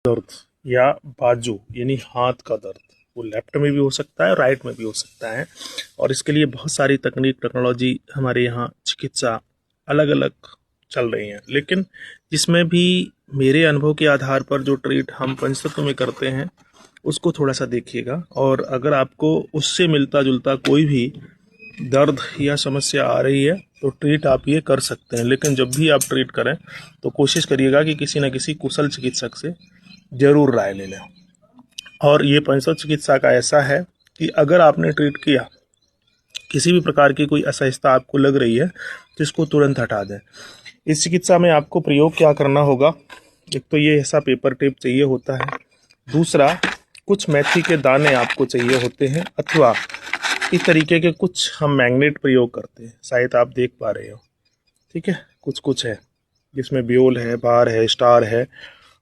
दर्द या बाजू यानी हाथ का दर्द, वो लेफ्ट में भी हो सकता है, राइट में भी हो सकता है। और इसके लिए बहुत सारी तकनीक टेक्नोलॉजी हमारे यहाँ चिकित्सा अलग अलग चल रही हैं, लेकिन जिसमें भी मेरे अनुभव के आधार पर जो ट्रीट हम पंचतत्व में करते हैं उसको थोड़ा सा देखिएगा। और अगर आपको उससे मिलता जुलता कोई भी दर्द या समस्या आ रही है तो ट्रीट आप ये कर सकते हैं, लेकिन जब भी आप ट्रीट करें तो कोशिश करिएगा कि किसी न किसी कुशल चिकित्सक से जरूर राय ले लें। और ये पंचतत्व चिकित्सा का ऐसा है कि अगर आपने ट्रीट किया, किसी भी प्रकार की कोई असहजता आपको लग रही है तो इसको तुरंत हटा दें। इस चिकित्सा में आपको प्रयोग क्या करना होगा, एक तो ये ऐसा पेपर टेप चाहिए होता है, दूसरा कुछ मेथी के दाने आपको चाहिए होते हैं, अथवा इस तरीके के कुछ हम मैग्नेट प्रयोग करते हैं, शायद आप देख पा रहे हो, ठीक है। कुछ है जिसमें ब्योल है, बार है, स्टार है,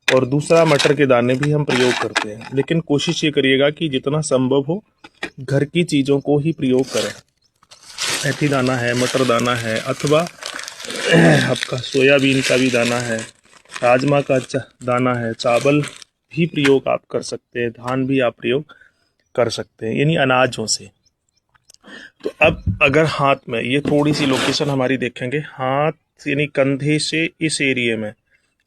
और दूसरा मटर के दाने भी हम प्रयोग करते हैं। लेकिन कोशिश ये करिएगा कि जितना संभव हो घर की चीज़ों को ही प्रयोग करें। मेथी दाना है, मटर दाना है, अथवा आपका सोयाबीन का भी दाना है, राजमा का दाना है, चावल भी प्रयोग आप कर सकते हैं, धान भी आप प्रयोग कर सकते हैं, यानी अनाजों से। तो अब अगर हाथ में, ये थोड़ी सी लोकेशन हमारी देखेंगे, हाथ यानी कंधे से इस एरिया में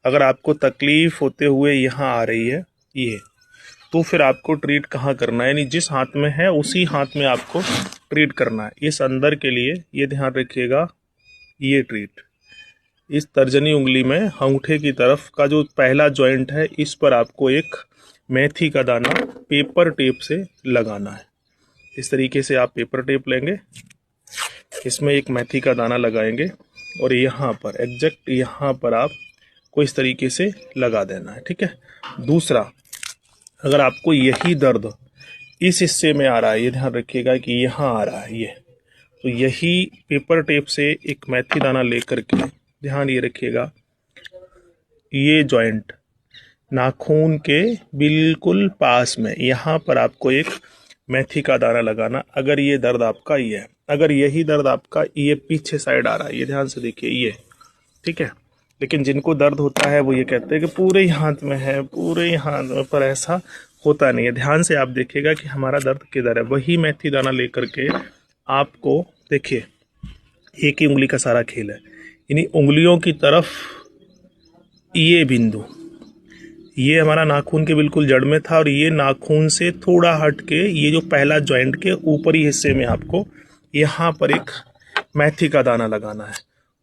अगर आपको तकलीफ होते हुए यहाँ आ रही है ये, तो फिर आपको ट्रीट कहाँ करना है, यानी जिस हाथ में है उसी हाथ में आपको ट्रीट करना है। इस अंदर के लिए ये ध्यान रखिएगा, ये ट्रीट इस तर्जनी उंगली में अंगूठे की तरफ का जो पहला जॉइंट है, इस पर आपको एक मेथी का दाना पेपर टेप से लगाना है। इस तरीके से आप पेपर टेप लेंगे, इसमें एक मेथी का दाना लगाएंगे और यहाँ पर एग्जैक्ट यहाँ पर आप को इस तरीके से लगा देना है, ठीक है। दूसरा, अगर आपको यही दर्द इस हिस्से में आ रहा है, ये ध्यान रखिएगा कि यहाँ आ रहा है ये, तो यही पेपर टेप से एक मेथी दाना लेकर के, ध्यान ये रखिएगा, ये जॉइंट नाखून के बिल्कुल पास में यहाँ पर आपको एक मेथी का दाना लगाना। अगर ये दर्द आपका ये है, अगर यही दर्द आपका ये पीछे साइड आ रहा है, ये ध्यान से देखिए ये, ठीक है। लेकिन जिनको दर्द होता है वो ये कहते हैं कि पूरे ही हाथ में है, पूरे ही हाथ में, पर ऐसा होता नहीं है। ध्यान से आप देखिएगा कि हमारा दर्द किधर है। वही मेथी दाना लेकर के आपको देखिए, एक ही उंगली का सारा खेल है, यानी उंगलियों की तरफ ये बिंदु, ये हमारा नाखून के बिल्कुल जड़ में था, और ये नाखून से थोड़ा हट के ये जो पहला जॉइंट के ऊपरी हिस्से में आपको यहाँ पर एक मेथी का दाना लगाना है।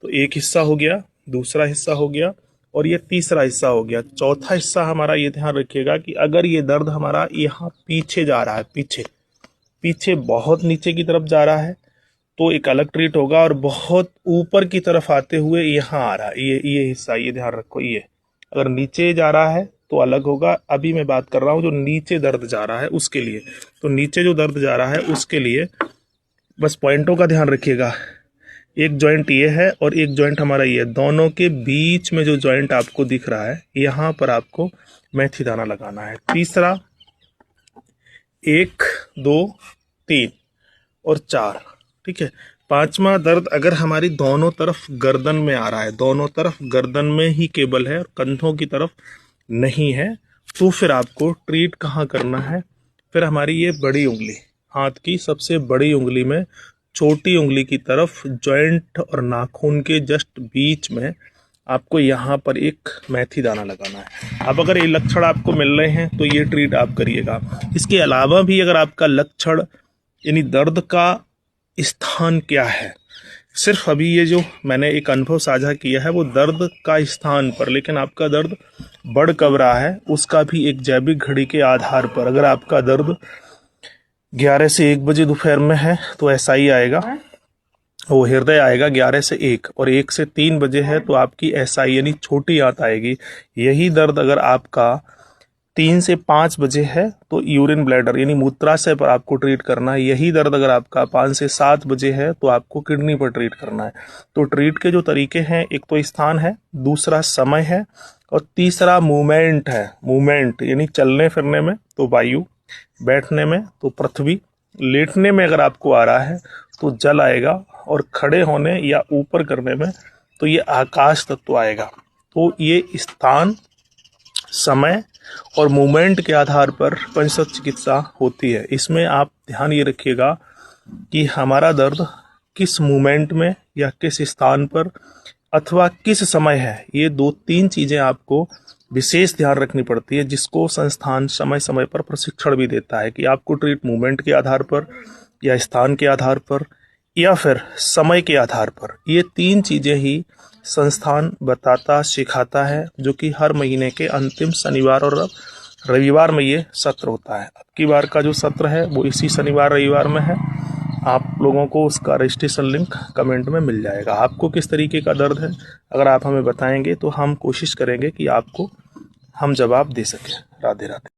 तो एक हिस्सा हो गया, दूसरा हिस्सा हो गया, और ये तीसरा हिस्सा हो गया। चौथा हिस्सा हमारा ये ध्यान रखिएगा कि अगर ये दर्द हमारा यहाँ पीछे जा रहा है, पीछे बहुत नीचे की तरफ जा रहा है तो एक अलग ट्रीट होगा, और बहुत ऊपर की तरफ आते हुए यहाँ आ रहा है ये हिस्सा, ये ध्यान रखो, ये अगर नीचे जा रहा है तो अलग होगा। अभी मैं बात कर रहा हूँ जो नीचे दर्द जा रहा है उसके लिए। तो नीचे जो दर्द जा रहा है उसके लिए बस पॉइंटों का ध्यान रखिएगा, एक जॉइंट ये है और एक जॉइंट हमारा ये है, दोनों के बीच में जो जॉइंट आपको दिख रहा है यहाँ पर आपको मेथी दाना लगाना है। तीसरा, 1 2 3 और 4, ठीक है। पांचवा दर्द अगर हमारी दोनों तरफ गर्दन में आ रहा है, दोनों तरफ गर्दन में ही केबल है और कंधों की तरफ नहीं है, तो फिर आपको ट्रीट कहाँ करना है, फिर हमारी ये बड़ी उंगली, हाथ की सबसे बड़ी उंगली में छोटी उंगली की तरफ जॉइंट और नाखून के जस्ट बीच में आपको यहाँ पर एक मेथी दाना लगाना है। अब अगर ये लक्षण आपको मिल रहे हैं तो ये ट्रीट आप करिएगा। इसके अलावा भी अगर आपका लक्षण यानी दर्द का स्थान क्या है, सिर्फ अभी ये जो मैंने एक अनुभव साझा किया है वो दर्द का स्थान पर, लेकिन आपका दर्द बढ़ कब रहा है उसका भी एक जैविक घड़ी के आधार पर, अगर आपका दर्द 11 से 1 बजे दोपहर में है तो ऐसा ही आएगा, वो हृदय आएगा 11 से 1, और 1 से 3 बजे है तो आपकी एसआई यानी छोटी आंत आएगी। यही दर्द अगर आपका 3 से 5 बजे है तो यूरिन ब्लैडर यानी मूत्राशय पर आपको ट्रीट करना है। यही दर्द अगर आपका 5 से 7 बजे है तो आपको किडनी पर ट्रीट करना है। तो ट्रीट के जो तरीके हैं, एक तो स्थान है, दूसरा समय है, और तीसरा मूवमेंट है। मूवमेंट यानी चलने फिरने में तो वायु, बैठने में तो पृथ्वी, लेटने में अगर आपको आ रहा है तो जल आएगा, और खड़े होने या ऊपर करने में तो ये आकाश तत्व आएगा। तो ये स्थान, समय और मूवमेंट के आधार पर पंचतत्व चिकित्सा होती है। इसमें आप ध्यान ये रखिएगा कि हमारा दर्द किस मूवमेंट में या किस स्थान पर अथवा किस समय है, ये 2-3 चीजें आपको विशेष ध्यान रखनी पड़ती है, जिसको संस्थान समय समय पर प्रशिक्षण भी देता है कि आपको ट्रीट मूवमेंट के आधार पर या स्थान के आधार पर या फिर समय के आधार पर। ये 3 चीजें ही संस्थान बताता सिखाता है, जो कि हर महीने के अंतिम शनिवार और रविवार में ये सत्र होता है। अब की बार का जो सत्र है वो इसी शनिवार रविवार में है। आप लोगों को उसका रजिस्ट्रेशन लिंक कमेंट में मिल जाएगा। आपको किस तरीके का दर्द है अगर आप हमें बताएंगे तो हम कोशिश करेंगे कि आपको हम जवाब दे सकें। राधे राधे।